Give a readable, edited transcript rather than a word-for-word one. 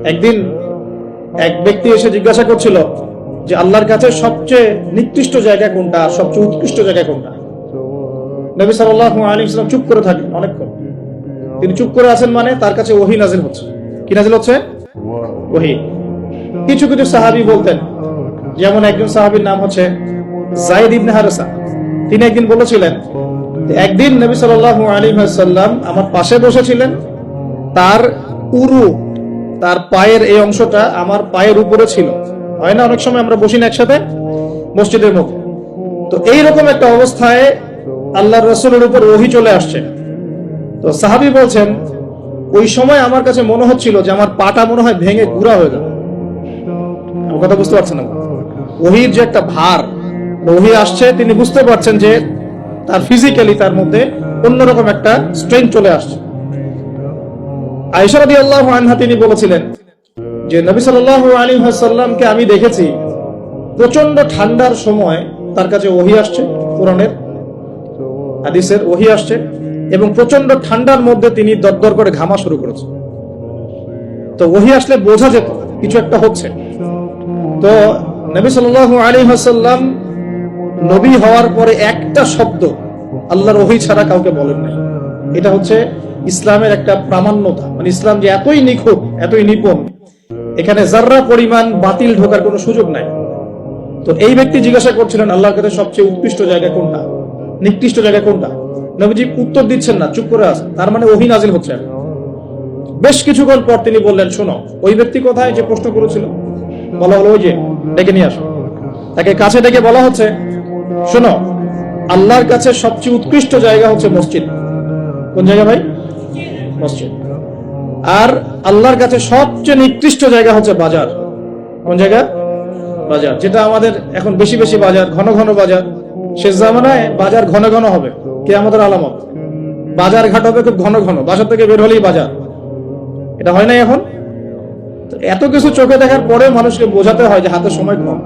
একদিন এক ব্যক্তি এসে জিজ্ঞাসা করছিল যে আল্লাহর কাছে সবচেয়ে নিকৃষ্ট জায়গা কোনটা আর সবচেয়ে উৎকৃষ্ট জায়গা কোনটা। নবী সাল্লাল্লাহু আলাইহি ওয়াসাল্লাম চুপ করে থাকেন অনেকক্ষণ। তিনি চুপ করে আছেন মানে তার কাছে ওহী নাযিল হচ্ছে। কি নাযিল হচ্ছে? ওহী। কিছু কিছু সাহাবী বলতেন, যেমন একজন সাহাবীর নাম হচ্ছে যায়েদ ইবনে হারেসা। তিনি একদিন বলেছিলেন, একদিন নবী সাল্লাল্লাহু আলাইহি ওয়াসাল্লাম আমার পাশে বসেছিলেন, তার উরু, তার পায়ের এই অংশটা আমার পায়ের উপরে ছিল। হয় না অনেক সময় আমরা বসি না একসাথে মসজিদের মধ্যে, তো এইরকম একটা অবস্থায় আল্লাহর রাসূলের উপর ওহী চলে আসছে। তো সাহাবী বলছেন, ওই সময় আমার কাছে মনে হচ্ছিল যে আমার পাটা মনে হয় ভেঙে গুঁড়া হয়ে যাবে। আমার কথা বুঝতে পারছেন না? ওহীর যে একটা ভার, ওহী আসছে, তিনি বুঝতে পারছেন যে তার ফিজিক্যালি তার মধ্যে অন্যরকম একটা স্ট্রেংথ চলে আসছে। আয়েশা রাদিয়াল্লাহু আনহা তিনি বলেছিলেন যে নবী সাল্লাল্লাহু আলাইহি ওয়াসাল্লামকে আমি দেখেছি প্রচন্ড ঠান্ডার সময় তার কাছে ওহী আসছে, কোরআনের হাদিসের ওহী আসছে, এবং প্রচন্ড ঠান্ডার মধ্যে তিনি দরদর করে ঘামা শুরু করেছেন। তো ওহী আসলে বোঝা যেত কিছু একটা হচ্ছে। তো নবী সাল্লাল্লাহু আলাইহি ওয়াসাল্লাম নবী হওয়ার পরে একটা শব্দ আল্লাহর ওহী ছাড়া কাউকে বলেন নাই। এটা হচ্ছে ইসলামের একটা প্রামাণ্যতা, মানে ইসলাম যে এতই নিখুঁত, এতই নিপুণ, এখানে যাররা পরিমাণ বাতিল ঢোকার কোনো সুযোগ নাই। তো এই ব্যক্তি জিজ্ঞাসা করছিলেন আল্লাহর কাছে সবচেয়ে উৎকৃষ্ট জায়গা কোনটা, নিকৃষ্ট জায়গা কোনটা। নবীজি উত্তর দিচ্ছেন না, চুপ করে আছেন। তার মানে ওহী নাযিল হচ্ছে। বেশ কিছুক্ষণ পর তিনি বললেন, শোনো, ওই ব্যক্তি কোথায় যে প্রশ্ন করেছিল? বলা হলো, ওই যে, ডেকে নিয়ে আসো। তাকে কাছে ডেকে বলা হচ্ছে, শোনো, আল্লাহর কাছে সবচেয়ে উৎকৃষ্ট জায়গা হচ্ছে মসজিদ। কোন জায়গা ভাই? মসজিদ। আর আল্লাহর কাছে সবচেয়ে নিকৃষ্ট জায়গা হচ্ছে বাজার। কোন জায়গা? বাজার। যেটা আমাদের এখন বেশি বেশি বাজার, ঘন ঘন বাজার। শেষ জামানায় বাজার ঘন ঘন হবে, কিয়ামতের আলামত। বাজার ঘাট হবে খুব ঘন ঘন, বাসা থেকে বের হলেই বাজার। এটা হয় নাই এখন? এত কিছু চোখে দেখার পরে মানুষকে বোঝাতে হয় যে হাতে সময় কম।